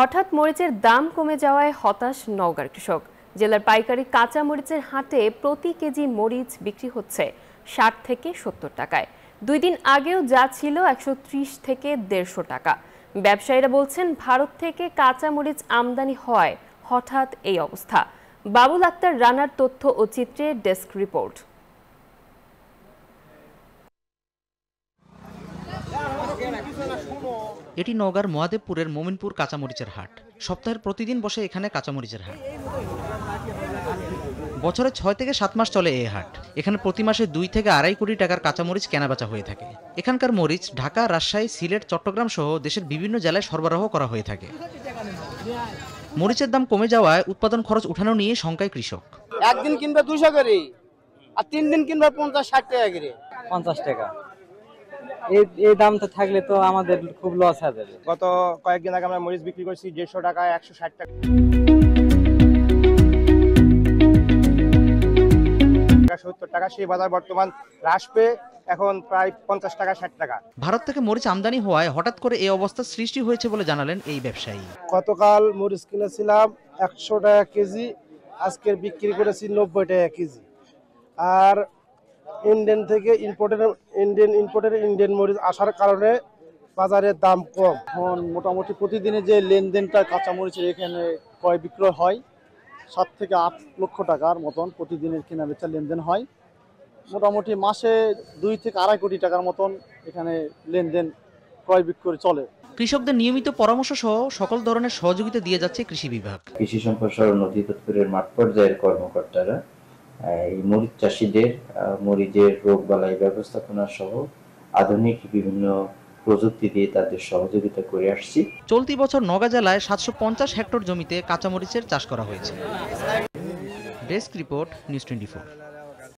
হঠাৎ মরিচের দাম কমে যাওয়ায় হতাশ নওগাঁর কৃষক। জেলার পাইকারি কাঁচা মরিচের হাটে প্রতি কেজি মরিচ বিক্রি হচ্ছে ৬০ থেকে ৭০ টাকায়। ২ দিন আগেও যা ছিল ১৩০ থেকে ১৫০ টাকা। ব্যবসায়ীরা বলছেন, ভারত থেকে কাঁচা মরিচ আমদানি হওয়ায় হঠাৎ এই অবস্থা। বাবুল আক্তার রানার তথ্য ও চিত্রে ডেস্ক রিপোর্ট। এটি নওগাঁর মহাদেবপুরের মোমিনপুর কাঁচামরিচের হাট। সপ্তাহের প্রতিদিন বসে এখানে কাঁচামরিচের হাট। বছরে ৬ থেকে ৭ মাস চলে এই হাট। এখানে প্রতি মাসে ২ থেকে ২.৫ কোটি টাকার কাঁচামরিচ কেনাবেচা হয়ে থাকে। এখানকার মরিচ ঢাকা, রাজশাহী, সিলেট, চট্টগ্রাম সহ দেশের বিভিন্ন জেলায় সরবরাহ করা হয়ে থাকে। মরিচের দাম কমে যাওয়ায় উৎপাদন খরচ উঠানো নিয়ে শঙ্কায় কৃষক। একদিন কিনবে ২০০ করে আর ৩ দিন কিনবে ৫০-৬০ টাকা করে। ৫০ টাকা এই দামটা থাকলে তো আমাদের খুব লস হয়ে যাবে। গত কয়েকদিন আগে আমরা মরিচ বিক্রি করছি ১৫০ টাকা, ১৬০ টাকা, ৭০ টাকা। সেই বাজার বর্তমান হ্রাস পেয়ে এখন প্রায় ৫০ টাকা, ৬০ টাকা। ভারত থেকে মরিচ আমদানি হওয়ায় হঠাৎ করে এই অবস্থার সৃষ্টি হয়েছে বলে জানালেন এই ব্যবসায়ী। গতকাল মরিচ কিনেছিলাম ১০০ টাকা কেজি, আজকের বিক্রি করেছি ৯০ টাকা কেজি। আর ইন্ডিয়ান থেকে ইন্ডিয়ান মরিচ আসার কারণে বাজারের দাম কম। এখন মোটামুটি প্রতিদিনে যে লেনদেনটা কাঁচা মরিচের এখানে ক্রয় বিক্রয় হয় ৭ থেকে ৮ লক্ষ টাকার মতন প্রতিদিনের কেনা বেচা লেনদেন হয়। মোটামুটি মাসে ২ থেকে ২.৫ কোটি টাকার মতন এখানে লেনদেন ক্রয় বিক্রয় চলে। কৃষকদের নিয়মিত পরামর্শ সহ সকল ধরনের সহযোগিতা দিয়ে যাচ্ছে কৃষি বিভাগ। কৃষি সম্প্রসারণ অধিদপ্তরের মাঠ পর্যায়ের কর্মকর্তারা এই মরিচ চাষীদের মরিচের রোগবালাই ব্যবস্থাপনা সহ আধুনিক বিভিন্ন প্রযুক্তি দিয়ে তাদের সহযোগিতা করে আসছি। চলতি বছর নওগাঁ জেলায় ৭৫০ হেক্টর জমিতে কাঁচামরিচের চাষ করা হয়েছে। Desk report, news 24।